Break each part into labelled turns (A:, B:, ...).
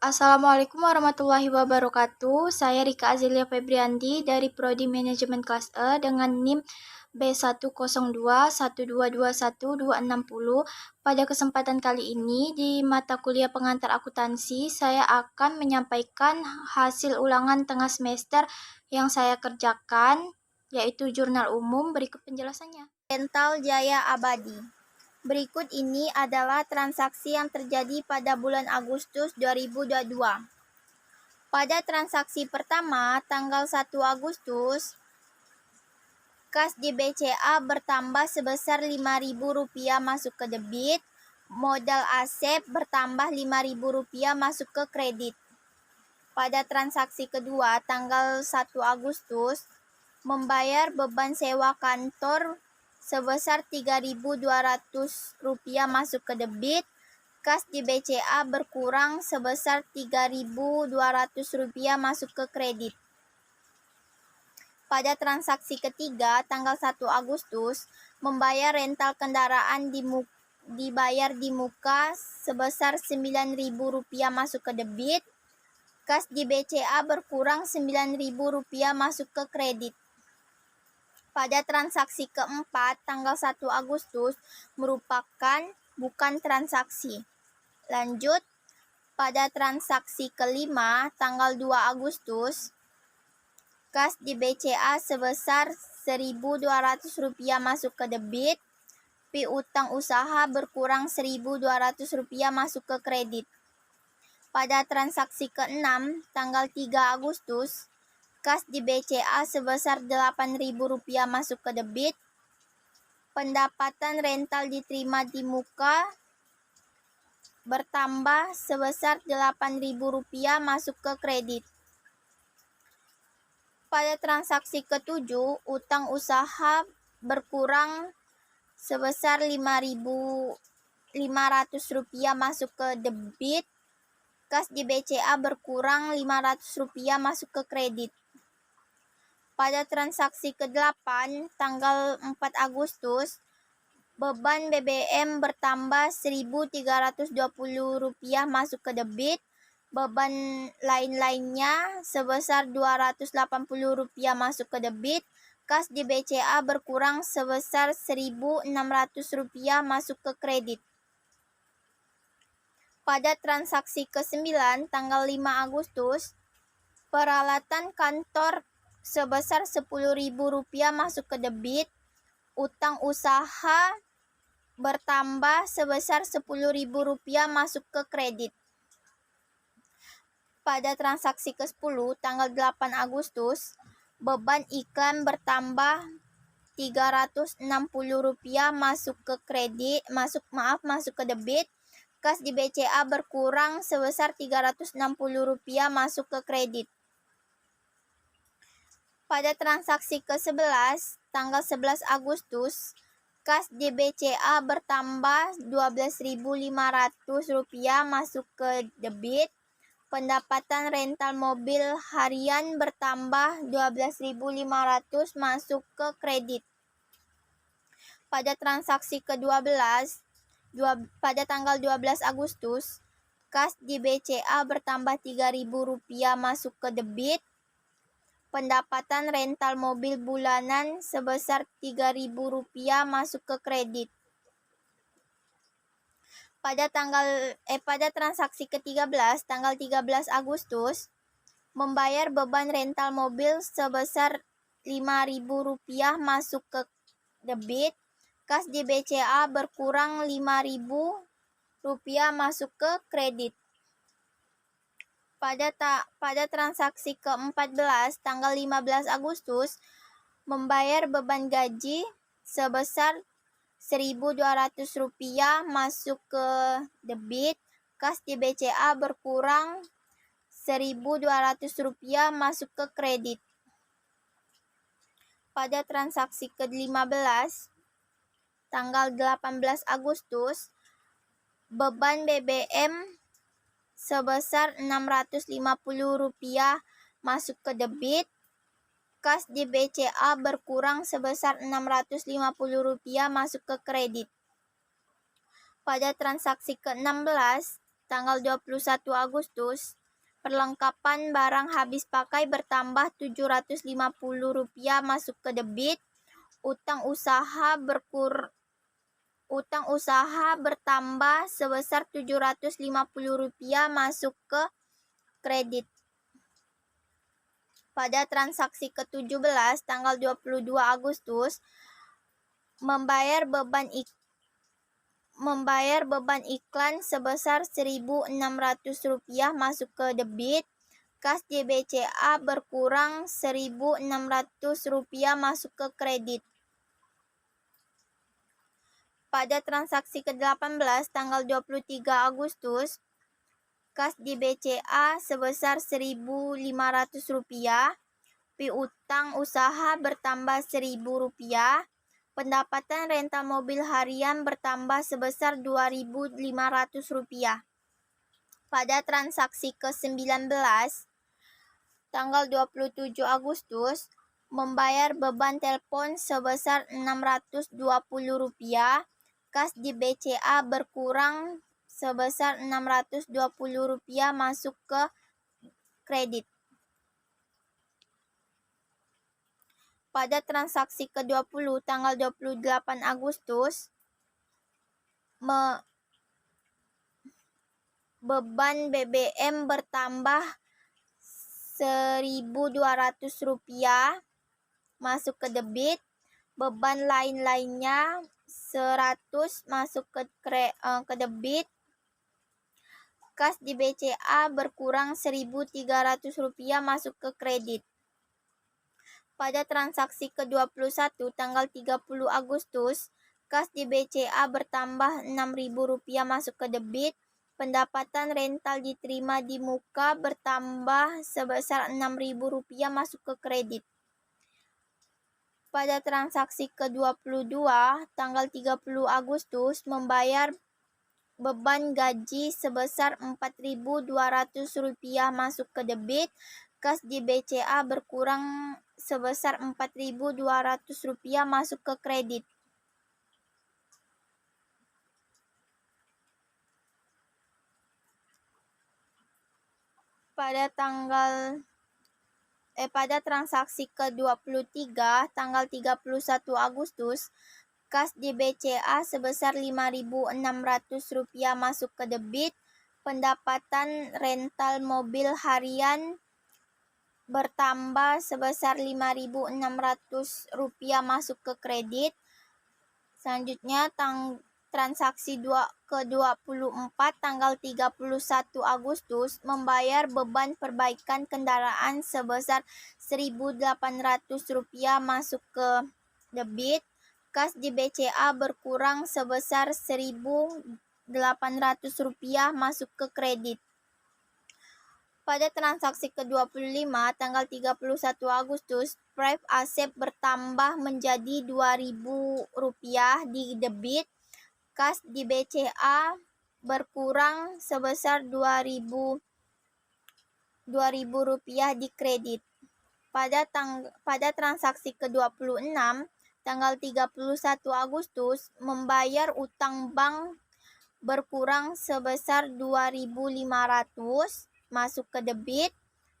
A: Assalamualaikum warahmatullahi wabarakatuh. Saya Rika Azelia Febrianti dari Prodi Manajemen Kelas E dengan NIM B10212212660. Pada kesempatan kali ini di mata kuliah pengantar akuntansi, saya akan menyampaikan hasil ulangan tengah semester yang saya kerjakan, yaitu jurnal umum. Berikut penjelasannya.
B: Rental Jaya Abadi. Berikut ini adalah transaksi yang terjadi pada bulan Agustus 2022. Pada transaksi pertama, tanggal 1 Agustus, kas di BCA bertambah sebesar Rp5.000 masuk ke debit, modal ASEP bertambah Rp5.000 masuk ke kredit. Pada transaksi kedua, tanggal 1 Agustus, membayar beban sewa kantor sebesar Rp3.200 masuk ke debit, kas di BCA berkurang sebesar Rp3.200 masuk ke kredit. Pada transaksi ketiga, tanggal 1 Agustus, membayar rental kendaraan dibayar di muka sebesar Rp9.000 masuk ke debit, kas di BCA berkurang Rp9.000 masuk ke kredit. Pada transaksi keempat, tanggal 1 Agustus, merupakan bukan transaksi. Lanjut, pada transaksi kelima, tanggal 2 Agustus, kas di BCA sebesar Rp1.200 masuk ke debit, piutang usaha berkurang Rp1.200 masuk ke kredit. Pada transaksi ke-6, tanggal 3 Agustus, kas di BCA sebesar Rp8.000 masuk ke debit, pendapatan rental diterima di muka bertambah sebesar Rp8.000 masuk ke kredit. Pada transaksi ke-7, utang usaha berkurang sebesar Rp5.500 masuk ke debit, kas di BCA berkurang Rp500 masuk ke kredit. Pada transaksi ke-8, tanggal 4 Agustus, beban BBM bertambah Rp1.320 masuk ke debit, beban lain-lainnya sebesar Rp280 masuk ke debit, kas di BCA berkurang sebesar Rp1.600 masuk ke kredit. Pada transaksi ke-9, tanggal 5 Agustus, peralatan kantor sebesar Rp10.000 masuk ke debit, utang usaha bertambah sebesar Rp10.000 masuk ke kredit. Pada transaksi ke-10, tanggal 8 Agustus, beban iklan bertambah Rp360 masuk ke masuk ke debit, kas di BCA berkurang sebesar Rp360 masuk ke kredit. Pada transaksi ke-11, tanggal 11 Agustus, kas di BCA bertambah Rp12.500 masuk ke debit, pendapatan rental mobil harian bertambah Rp12.500 masuk ke kredit. Pada transaksi ke-12, pada tanggal 12 Agustus, kas di BCA bertambah Rp3.000 masuk ke debit, pendapatan rental mobil bulanan sebesar Rp3.000 masuk ke kredit. Pada transaksi ke-13, tanggal 13 Agustus, membayar beban rental mobil sebesar Rp5.000 masuk ke debit, kas di BCA berkurang Rp5.000 masuk ke kredit. Pada transaksi ke-14, tanggal 15 Agustus, membayar beban gaji sebesar Rp1.200 masuk ke debit, kas di BCA berkurang Rp1.200 masuk ke kredit. Pada transaksi ke-15, tanggal 18 Agustus, beban BBM sebesar Rp650 masuk ke debit, kas di BCA berkurang sebesar Rp650 masuk ke kredit. Pada transaksi ke-16, tanggal 21 Agustus, perlengkapan barang habis pakai bertambah Rp750 masuk ke debit, utang usaha bertambah sebesar Rp750 masuk ke kredit. Pada transaksi ke-17 tanggal 22 Agustus, membayar beban iklan sebesar Rp1.600 masuk ke debit, kas di BCA berkurang Rp1.600 masuk ke kredit. Pada transaksi ke-18 tanggal 23 Agustus, kas di BCA sebesar Rp1.500, piutang usaha bertambah Rp1.000, pendapatan rental mobil harian bertambah sebesar Rp2.500. Pada transaksi ke-19 tanggal 27 Agustus, membayar beban telepon sebesar Rp620, kas di BCA berkurang sebesar Rp620 masuk ke kredit. Pada transaksi ke-20 tanggal 28 Agustus, beban BBM bertambah Rp1.200 masuk ke debit, beban lain-lainnya 100 masuk ke debit, kas di BCA berkurang Rp1.300 masuk ke kredit. Pada transaksi ke-21 tanggal 30 Agustus, kas di BCA bertambah Rp6.000 masuk ke debit, pendapatan rental diterima di muka bertambah sebesar Rp6.000 masuk ke kredit. Pada transaksi ke-22 tanggal 30 Agustus, membayar beban gaji sebesar Rp4.200 masuk ke debit, kas di BCA berkurang sebesar Rp4.200 masuk ke kredit. Pada transaksi ke-23 tanggal 31 Agustus, kas di BCA sebesar Rp5.600 masuk ke debit, pendapatan rental mobil harian bertambah sebesar Rp5.600 masuk ke kredit. Selanjutnya transaksi ke-24 tanggal 31 Agustus, membayar beban perbaikan kendaraan sebesar Rp1.800 masuk ke debit, kas di BCA berkurang sebesar Rp1.800 masuk ke kredit. Pada transaksi ke-25 tanggal 31 Agustus, Prive Asep bertambah menjadi Rp2.000 di debit, kas di BCA berkurang sebesar Rp2.000 di kredit. Pada transaksi ke-26 tanggal 31 Agustus, membayar utang bank berkurang sebesar Rp2.500 masuk ke debit,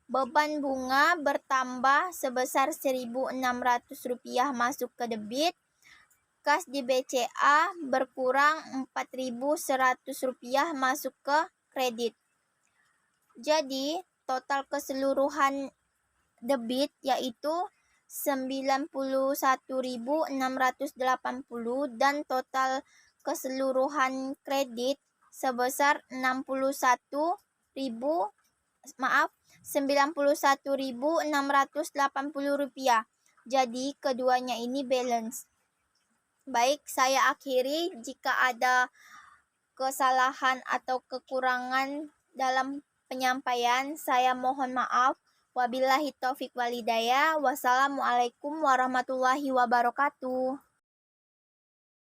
B: beban bunga bertambah sebesar Rp1.600 masuk ke debit, kas di BCA berkurang Rp4.100 masuk ke kredit. Jadi, total keseluruhan debit yaitu Rp91.680 dan total keseluruhan kredit sebesar Rp91.680. Jadi keduanya ini balance. Baik, saya akhiri. Jika ada kesalahan atau kekurangan dalam penyampaian, saya mohon maaf. Wabillahi taufik walhidayah. Wassalamualaikum warahmatullahi wabarakatuh.